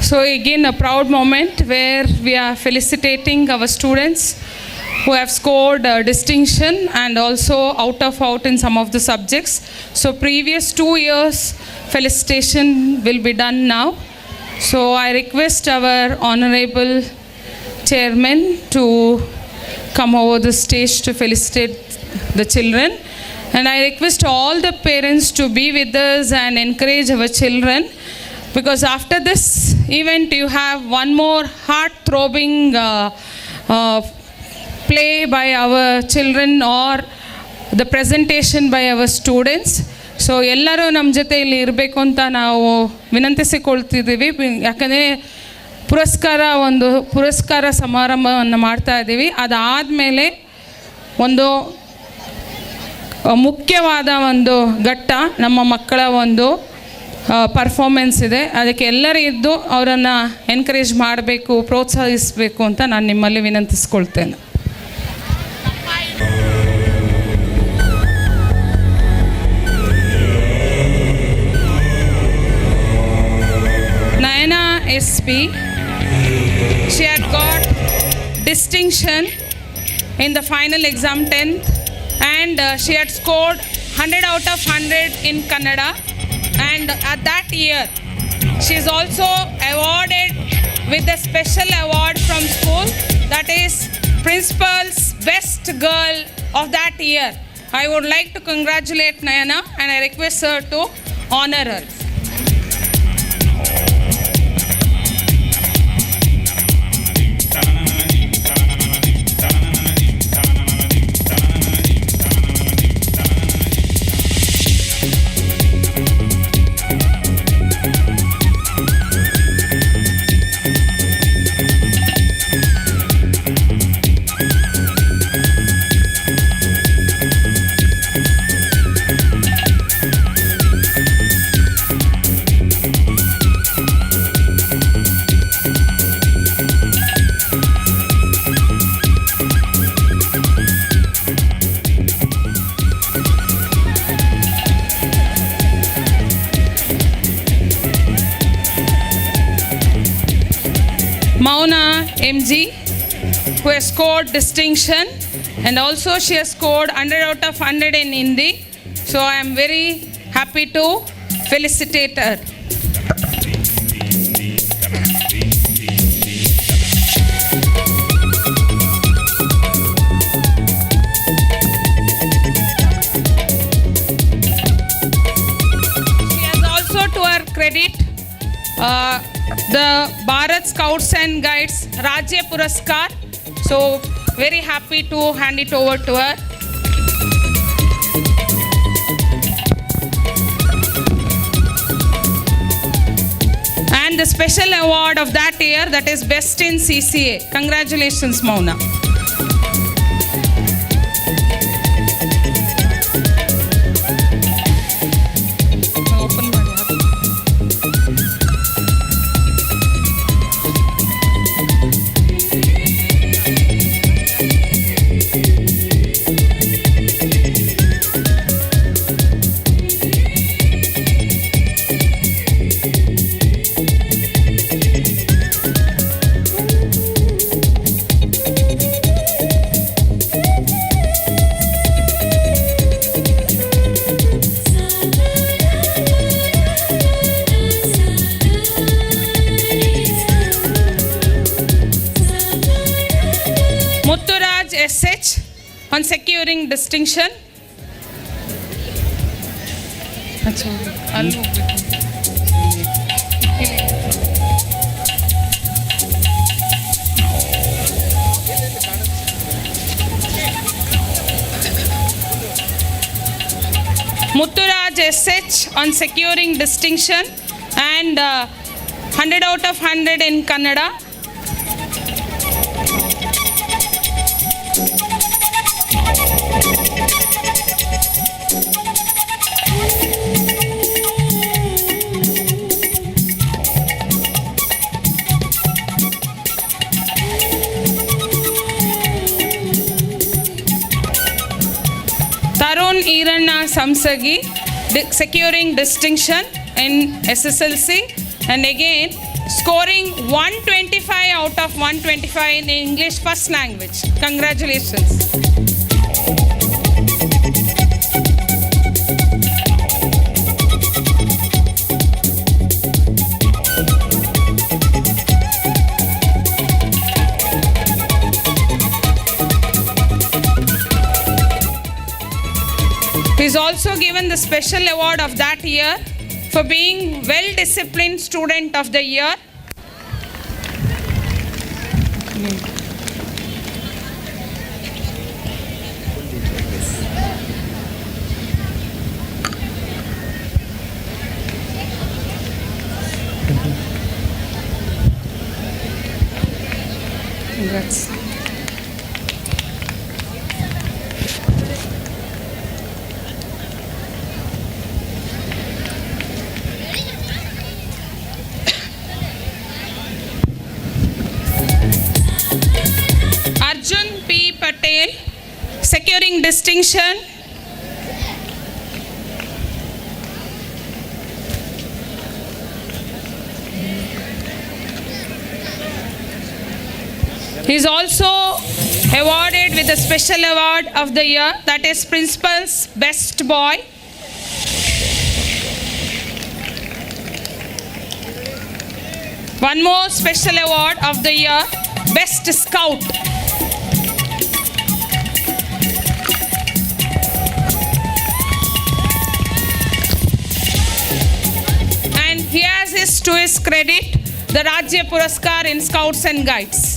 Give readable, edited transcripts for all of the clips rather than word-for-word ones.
So again, a proud moment where we are felicitating our students who have scored distinction and also out of out in some of the subjects. So previous 2 years felicitation will be done now. So I request our honorable chairman to come over the stage to felicitate the children. And I request all the parents to be with us and encourage our children, because after this event you have one more heart-throbbing play by our children or the presentation by our students. So ಎಲ್ಲರೂ ನಮ್ಮ ಜೊತೆ ಇಲ್ಲಿ ಇರಬೇಕು ಅಂತ ನಾವು ವಿನಂತಿಸಿಕೊಳ್ತಿದ್ದೀವಿ. ಯಾಕಂದರೆ ಪುರಸ್ಕಾರ ಸಮಾರಂಭವನ್ನು ಮಾಡ್ತಾ ಇದ್ದೀವಿ. ಅದಾದಮೇಲೆ ಒಂದು ಮುಖ್ಯವಾದ ಒಂದು ಘಟ್ಟ ನಮ್ಮ ಮಕ್ಕಳ ಒಂದು ಪರ್ಫಾರ್ಮೆನ್ಸ್ ಇದೆ. ಅದಕ್ಕೆ ಎಲ್ಲರೂ ಇದ್ದು ಅವರನ್ನು ಎನ್ಕರೇಜ್ ಮಾಡಬೇಕು, ಪ್ರೋತ್ಸಾಹಿಸಬೇಕು ಅಂತ ನಾನು ನಿಮ್ಮಲ್ಲಿ ವಿನಂತಿಸ್ಕೊಳ್ತೇನೆ. Nayana SP, she had got distinction in the final exam 10th, and she had scored 100 out of 100 in Kannada, and at that year she is also awarded with a special award from school, that is principal's best girl of that year. I would like to congratulate Nayana and I request her to honor her. Mauna MG, who has scored distinction, and also she has scored 100 out of 100 in Hindi. So I am very happy to felicitate her. She has also, to her credit, the Bharat Scouts and Guides Rajya Puraskar. So very happy to hand it over to her. And the special award of that year, that is Best in CCA. Congratulations, Mauna. Mutturaj SH on securing distinction. Mutturaj SH on securing distinction and 100 out of 100 in Kannada. Tarun Iranna Samsagi securing distinction in SSLC, and again scoring 125 out of 125 in English first language. Congratulations. He is also given the special award of that year for being well-disciplined student of the year. Congrats. Arjun P. Patel, securing distinction. He is also awarded with a special award of the year, that is Principal's Best Boy. One more special award of the year, Best Scout. And he has his, to his credit, the Rajya Puraskar in Scouts and Guides.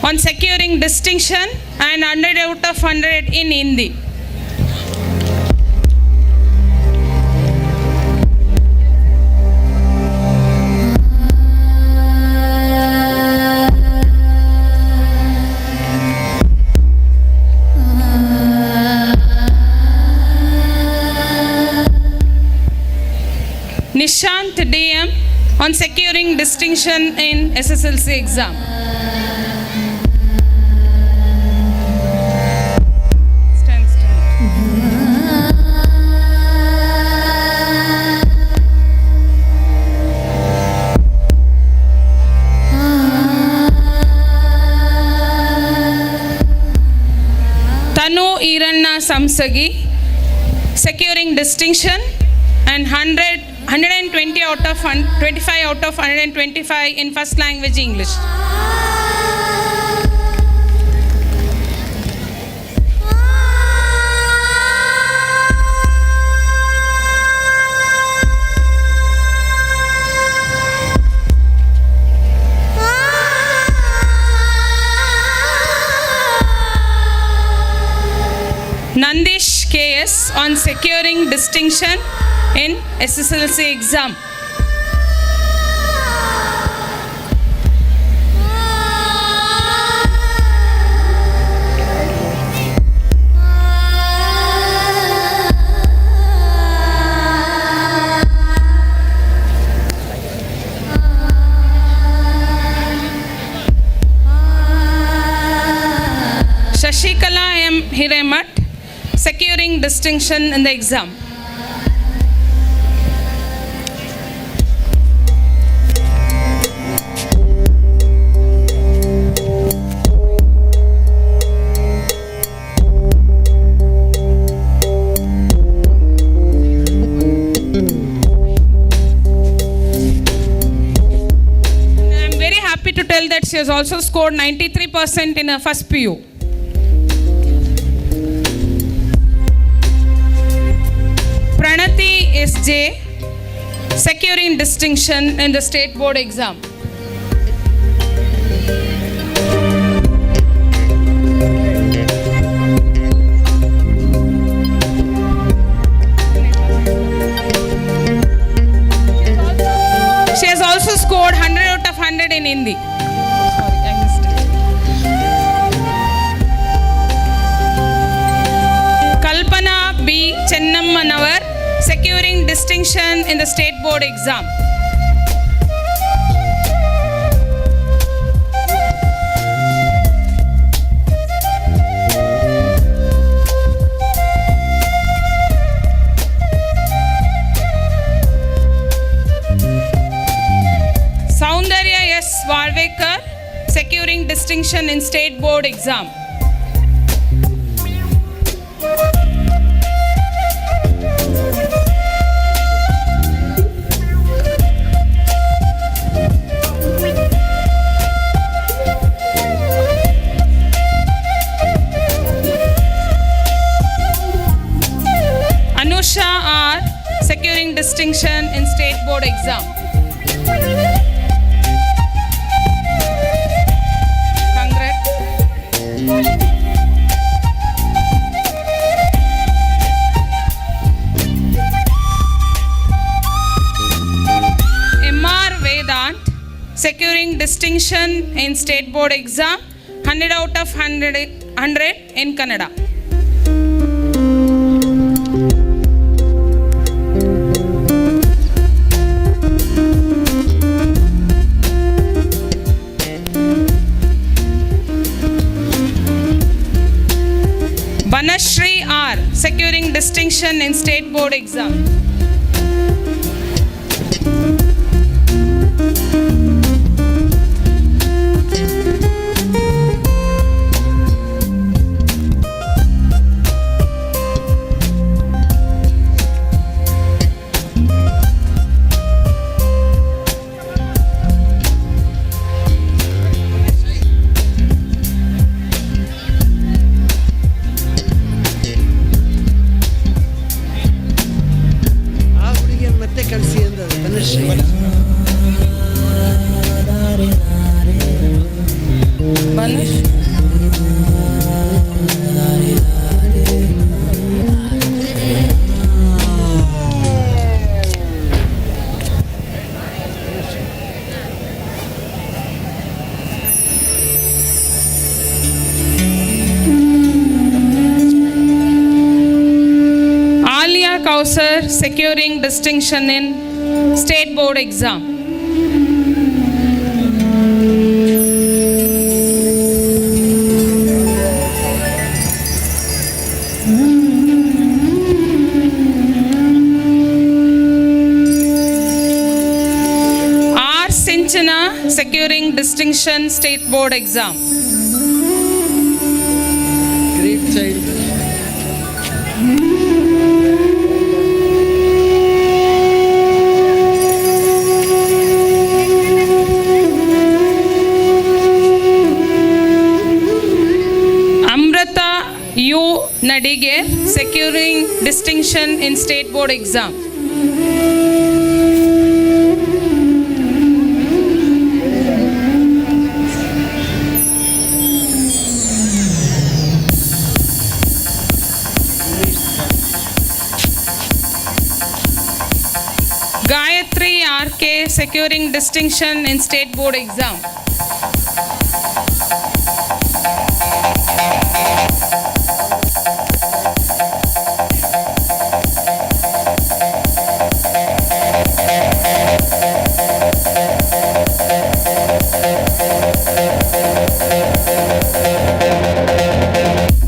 On securing distinction and 100 out of 100 in Hindi. Nishant DM on securing distinction in SSLC exam. Tanu Iranna Samsagi, securing distinction and 120 out of 25 out of 125 in first language English. Nandish KS on securing distinction in SSLC exam. Shashikala M. Hiremat, securing distinction in the exam. I'm very happy to tell that she has also scored 93% in her first PU. Pranati S.J. securing distinction in the state board exam. She has also scored 100 out of 100 in Hindi. Sorry, I missed it. Kalpana B. Chennamanavar securing distinction in the state board exam. Soundarya S. Valvekar securing distinction in state board exam. Anusha R. securing distinction in state board exam. M.R. Vedant securing distinction in state board exam, 100 out of 100 in Kannada. Banashri R. securing distinction in state board exam. Kausar securing distinction in state board exam. R. Sinchana securing distinction state board exam. Great child. U. Nadige securing distinction in state board exam. Gayatri RK securing distinction in state board exam.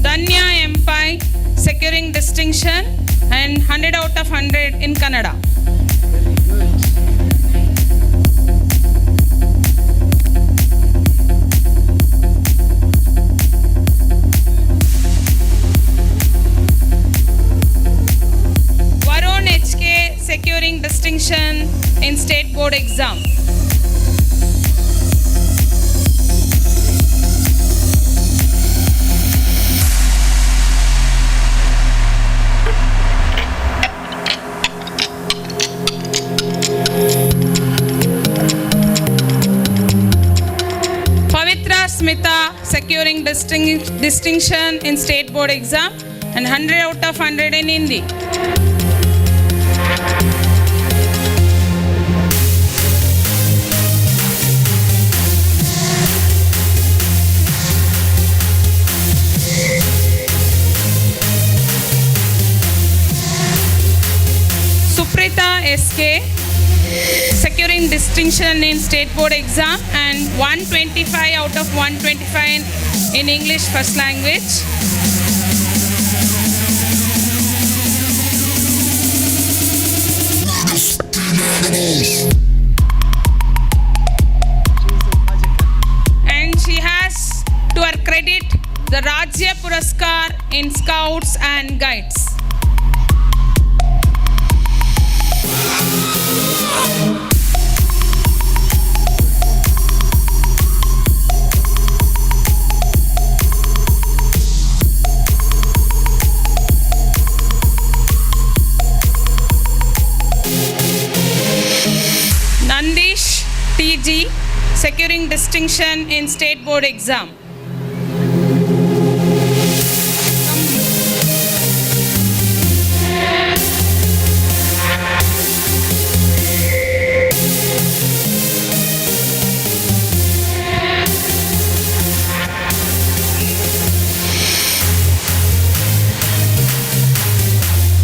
Danya Mpai securing distinction and 100 out of 100 in Kannada. Varun HK securing distinction in state board exam. securing distinction in state board exam and 100 out of 100 in Hindi. Suprita SK, securing distinction in state board exam and 125 out of 125 in English first language. And she has to her credit the Rajya Puraskar in Scouts and Guides. Nandish TG, securing distinction in state board exam.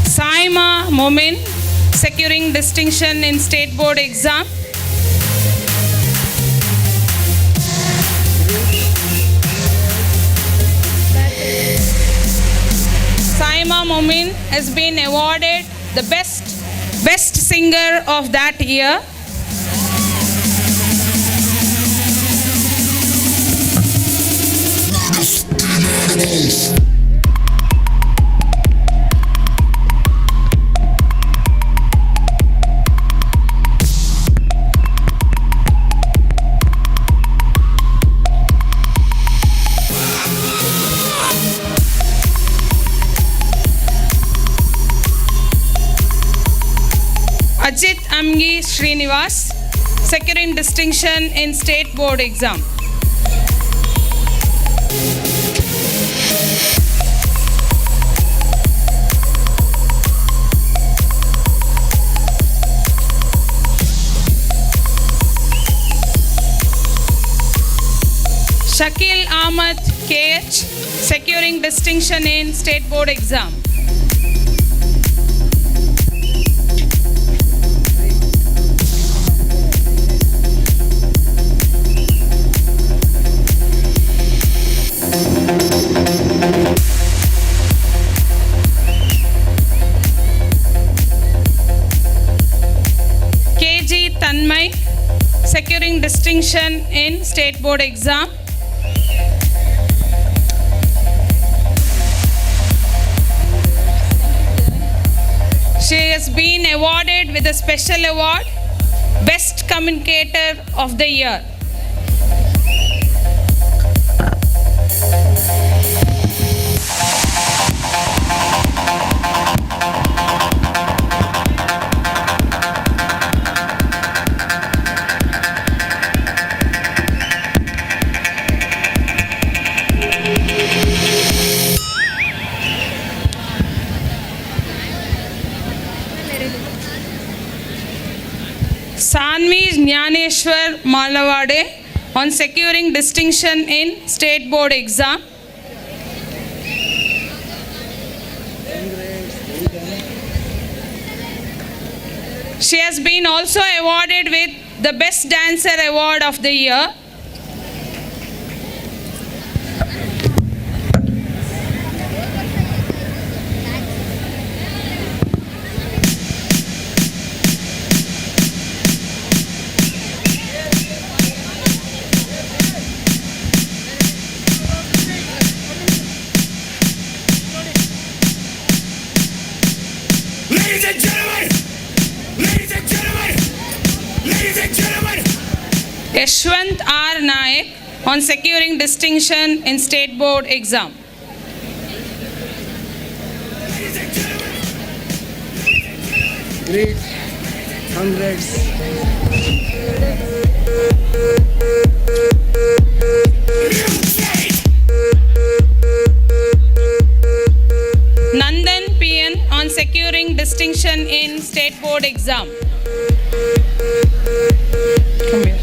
Saima Momin, securing distinction in state board exam. Saima Momin has been awarded the best singer of that year. Ajit Amgi Srinivas, securing distinction in state board exam. Shakil Ahmad KH, securing distinction in state board exam. KG Tanmay, securing distinction in state board exam. She has been awarded with a special award, Best Communicator of the Year. Sanvi Jnaneshwar Malavade on securing distinction in state board exam. She has been also awarded with the Best Dancer Award of the Year. Ladies and gentlemen, ladies and gentlemen, ladies and gentlemen. Yashwant R. Naik on securing distinction in state board exam. Great. Congrats. state board exam. Come here.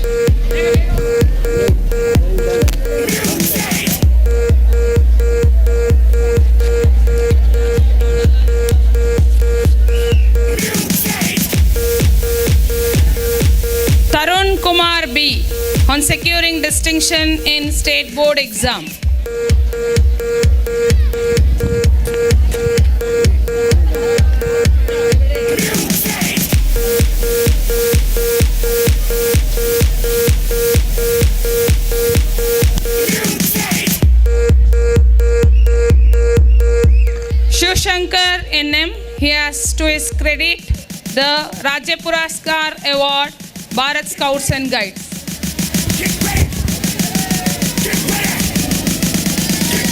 Tarun Kumar B on securing distinction in state board exam. Shivshankar NM, he has to his credit the Rajya Puraskar Award, Bharat Scouts and Guides. Get ready! Get ready! Get ready!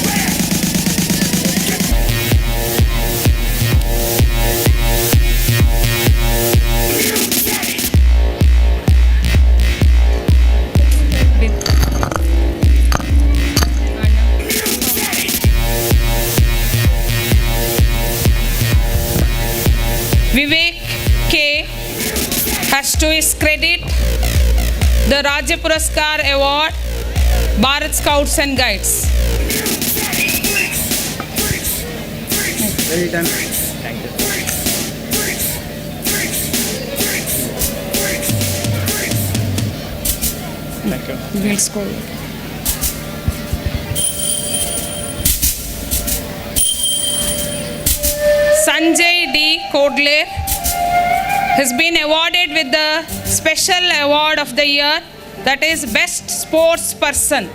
Vivek K has to his credit the Rajya Puraskar Award, Bharat Scouts and Guides. Very done. We'll score. Sanjay D. Kodler has been awarded with the special award of the year, that is Best Sports Person.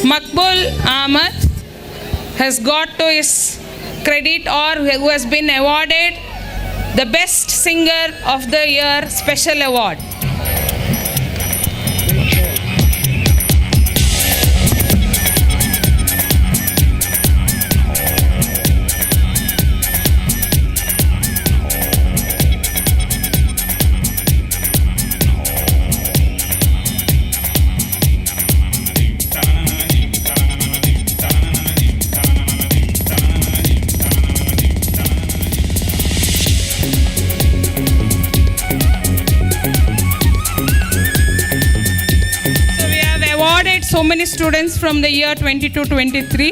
Makbul Ahmad has got to his credit, or who has been awarded the Best Singer of the Year Special Award. So many students from the year 22-23.